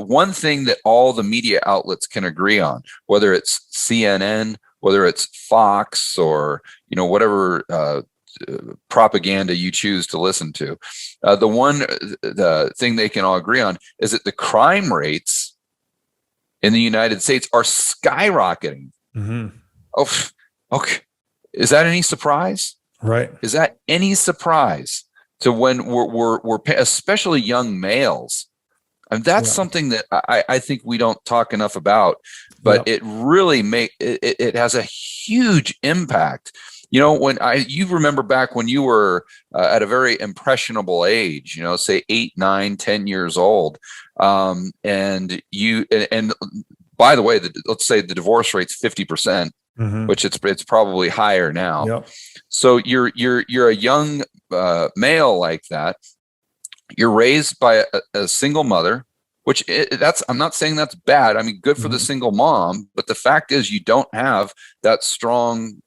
one thing that all the media outlets can agree on, whether it's CNN, whether it's Fox, or whatever propaganda you choose to listen to, the thing they can all agree on is that the crime rates in the United States are skyrocketing. Mm-hmm. Oh, okay. Is that any surprise? Right. Is that any surprise to when we're especially young males? And that's something that I think we don't talk enough about, but it really it has a huge impact. When you remember back when you were at a very impressionable age, say 8, 9, 10 years old, and by the way, let's say the divorce rate's 50%, mm-hmm. which it's probably higher now. Yep. So you're a young male like that. You're raised by a single mother, which I'm not saying that's bad. I mean, good for the single mom, but the fact is you don't have that strong,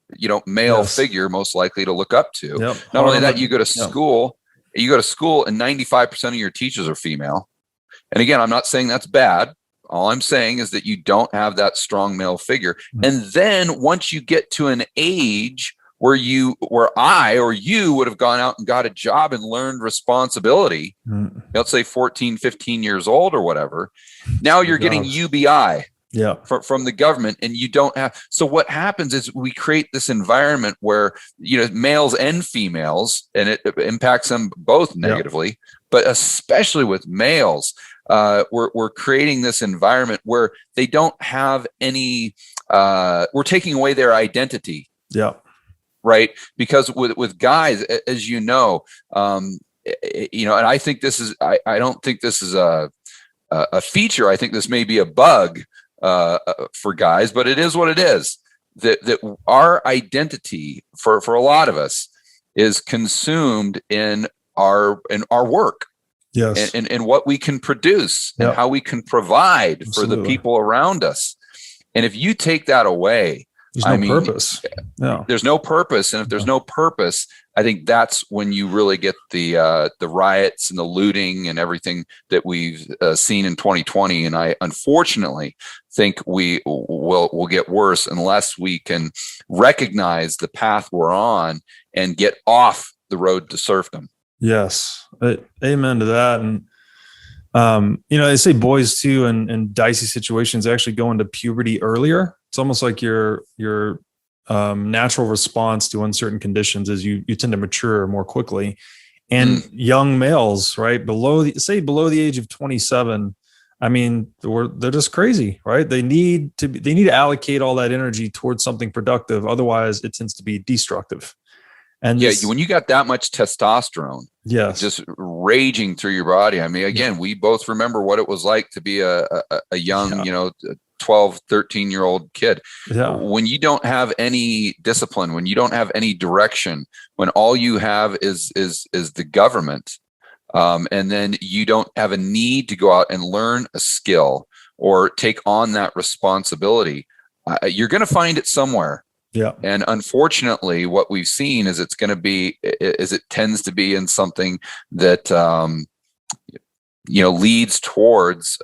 male figure most likely to look up to. Yep. Not only that, you go to school and 95% of your teachers are female. And again, I'm not saying that's bad. All I'm saying is that you don't have that strong male figure. And then once you get to an age where I or you would have gone out and got a job and learned responsibility, let's say 14, 15 years old or whatever, now you're getting UBI from the government, and you don't have. So what happens is we create this environment where, males and females, and it impacts them both negatively, but especially with males, we're creating this environment where they don't have any, we're taking away their identity. Yeah. Right. Because with guys, as and I think this is, I don't think this is a feature. I think this may be a bug for guys, but it is what it is, that our identity for a lot of us is consumed in our work. Yes. And what we can produce and how we can provide for the people around us. And if you take that away, there's no purpose. There's no purpose. And if there's no purpose, I think that's when you really get the riots and the looting and everything that we've seen in 2020. And I unfortunately think we will get worse unless we can recognize the path we're on and get off the road to serfdom. Yes. Amen to that. And, they say boys too, in dicey situations, actually go into puberty earlier. It's almost like your natural response to uncertain conditions is you tend to mature more quickly. And young males, right, below the age of 27, I mean, they're just crazy, right? They need to allocate all that energy towards something productive. Otherwise, it tends to be destructive. And when you got that much testosterone, just raging through your body. I mean, again, we both remember what it was like to be a young, 12, 13-year-old kid. When you don't have any discipline, when you don't have any direction, when all you have is the government, and then you don't have a need to go out and learn a skill or take on that responsibility, you're going to find it somewhere. Yeah. And unfortunately, what we've seen is it tends to be in something that, leads towards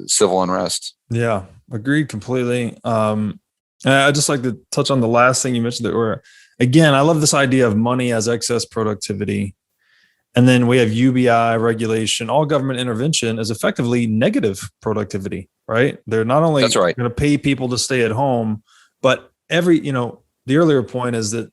civil unrest. Yeah, agreed completely. I'd just like to touch on the last thing you mentioned I love this idea of money as excess productivity. And then we have UBI regulation. All government intervention is effectively negative productivity, right? They're not only going to pay people to stay at home, but the earlier point is that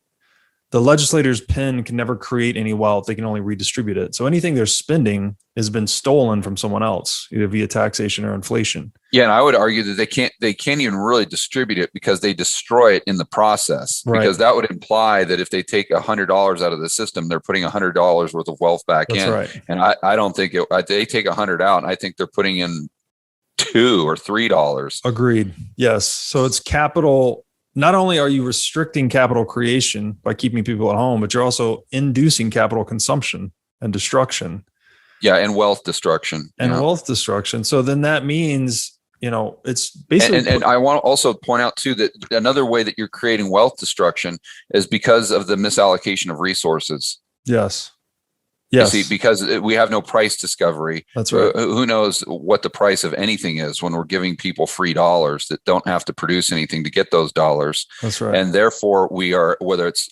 the legislator's pen can never create any wealth. They can only redistribute it. So anything they're spending has been stolen from someone else, either via taxation or inflation. Yeah. And I would argue that they can't even really distribute it because they destroy it in the process, because that would imply that if they take $100 out of the system, they're putting $100 worth of wealth back in. Right. And I don't think they take 100 out. And I think they're putting in $2 or $3. Agreed. Yes. So it's capital. Not only are you restricting capital creation by keeping people at home, but you're also inducing capital consumption and destruction. Yeah, and wealth destruction. Wealth destruction. So then that means, it's basically... And I want to also point out, too, that another way that you're creating wealth destruction is because of the misallocation of resources. Yes. Yes. You see, because we have no price discovery. That's right. Who knows what the price of anything is when we're giving people free dollars that don't have to produce anything to get those dollars. That's right. And therefore, we are, whether it's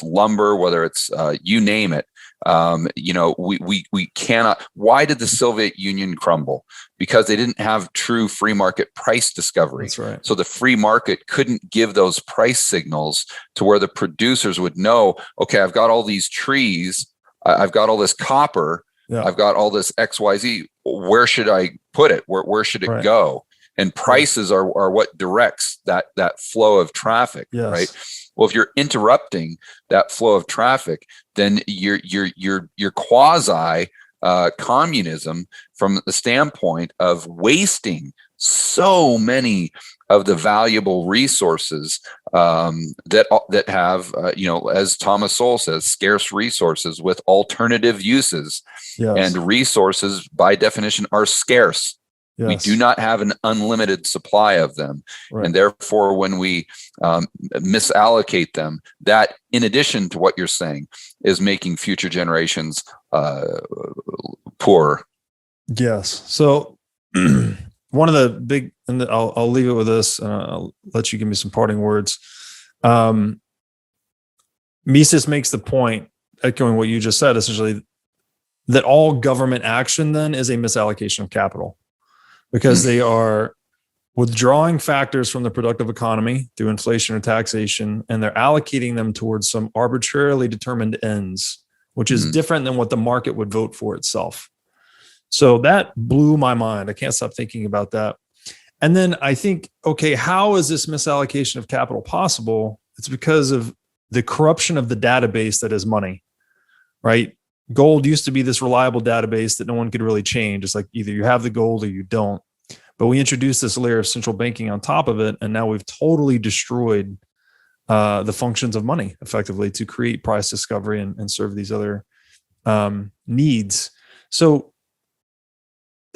lumber, whether it's you name it. We cannot. Why did the Soviet Union crumble? Because they didn't have true free market price discovery. That's right. So the free market couldn't give those price signals to where the producers would know, okay, I've got all these trees, I've got all this copper, I've got all this XYZ. Where should I put it? Where should it go? And prices are what directs that flow of traffic, right? Well, if you're interrupting that flow of traffic, then you're quasi communism from the standpoint of wasting so many of the valuable resources that have, as Thomas Sowell says, scarce resources with alternative uses. And resources, by definition, are scarce. We do not have an unlimited supply of them. And therefore, when we misallocate them, that, in addition to what you're saying, is making future generations poorer. Yes. So one of the big, and I'll leave it with this, and I'll let you give me some parting words. Mises makes the point, echoing what you just said, essentially, that all government action then is a misallocation of capital, because they are withdrawing factors from the productive economy through inflation or taxation, and they're allocating them towards some arbitrarily determined ends, which is different than what the market would vote for itself. So that blew my mind. I can't stop thinking about that. And then I think, okay, how is this misallocation of capital possible? It's because of the corruption of the database that is money, right? Gold used to be this reliable database that no one could really change. It's like either you have the gold or you don't. But we introduced this layer of central banking on top of it, and now we've totally destroyed the functions of money effectively to create price discovery and serve these other needs. So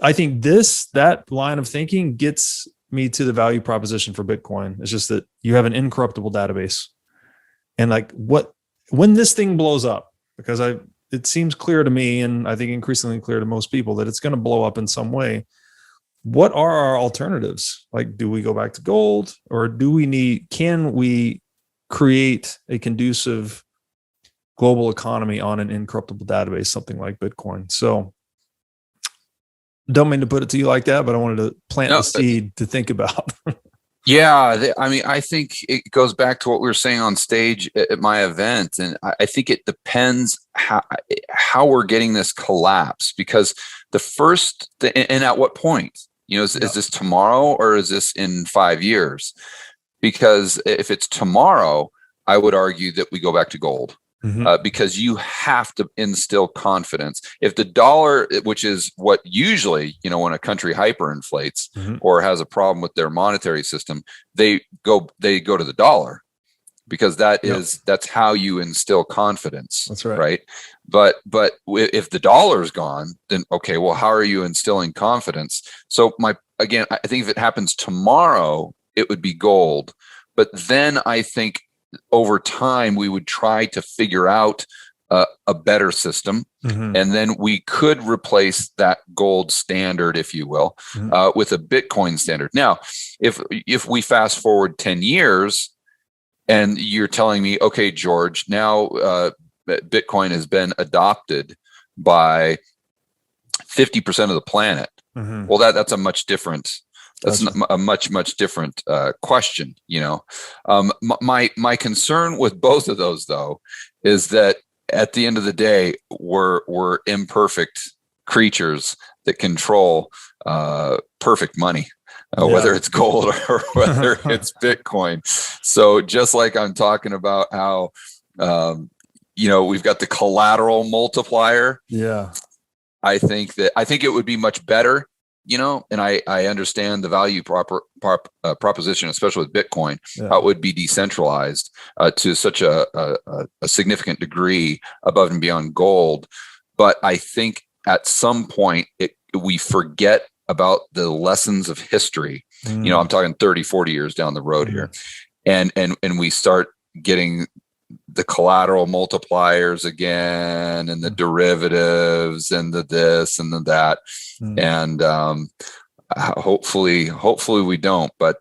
I think that line of thinking gets me to the value proposition for Bitcoin. It's just that you have an incorruptible database. And when this thing blows up, because it seems clear to me, and I think increasingly clear to most people, that it's going to blow up in some way. What are our alternatives? Like, do we go back to gold, or can we create a conducive global economy on an incorruptible database, something like Bitcoin? So don't mean to put it to you like that, but I wanted to plant the seed to think about. Yeah, I think it goes back to what we were saying on stage at my event, and I think it depends how we're getting this collapse, because and at what point, is this tomorrow or is this in 5 years? Because if it's tomorrow, I would argue that we go back to gold. Because you have to instill confidence. If the dollar, which is what usually, when a country hyperinflates or has a problem with their monetary system, they go to the dollar, because that's how you instill confidence. That's right. Right. But if the dollar is gone, then okay, well, how are you instilling confidence? So I think if it happens tomorrow, it would be gold. But then I think over time, we would try to figure out a better system, and then we could replace that gold standard, if you will, with a Bitcoin standard. Now, if we fast forward 10 years, and you're telling me, okay, George, now Bitcoin has been adopted by 50% of the planet. Well, that's a much different. That's a much different question. My concern with both of those, though, is that at the end of the day, we're imperfect creatures that control perfect money, whether it's gold or whether it's Bitcoin. So just like I'm talking about how we've got the collateral multiplier. Yeah, I think it would be much better. And I understand the value proposition, especially with Bitcoin, how it would be decentralized to such a significant degree above and beyond gold. But I think at some point we forget about the lessons of history. I'm talking 30, 40 years down the road here. And we start getting the collateral multipliers again, and the derivatives, and the this and the that. And hopefully we don't, but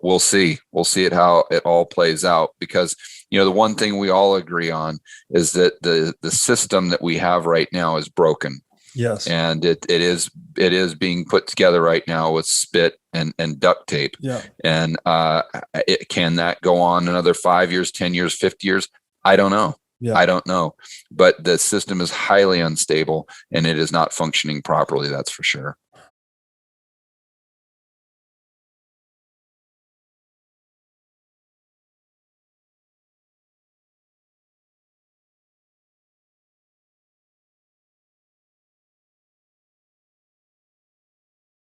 we'll see. We'll see it how it all plays out, because the one thing we all agree on is that the system that we have right now is broken. Yes. And it is being put together right now with spit and duct tape. Yeah. And can that go on another 5 years, 10 years, 50 years? I don't know. Yeah. I don't know. But the system is highly unstable, and it is not functioning properly. That's for sure.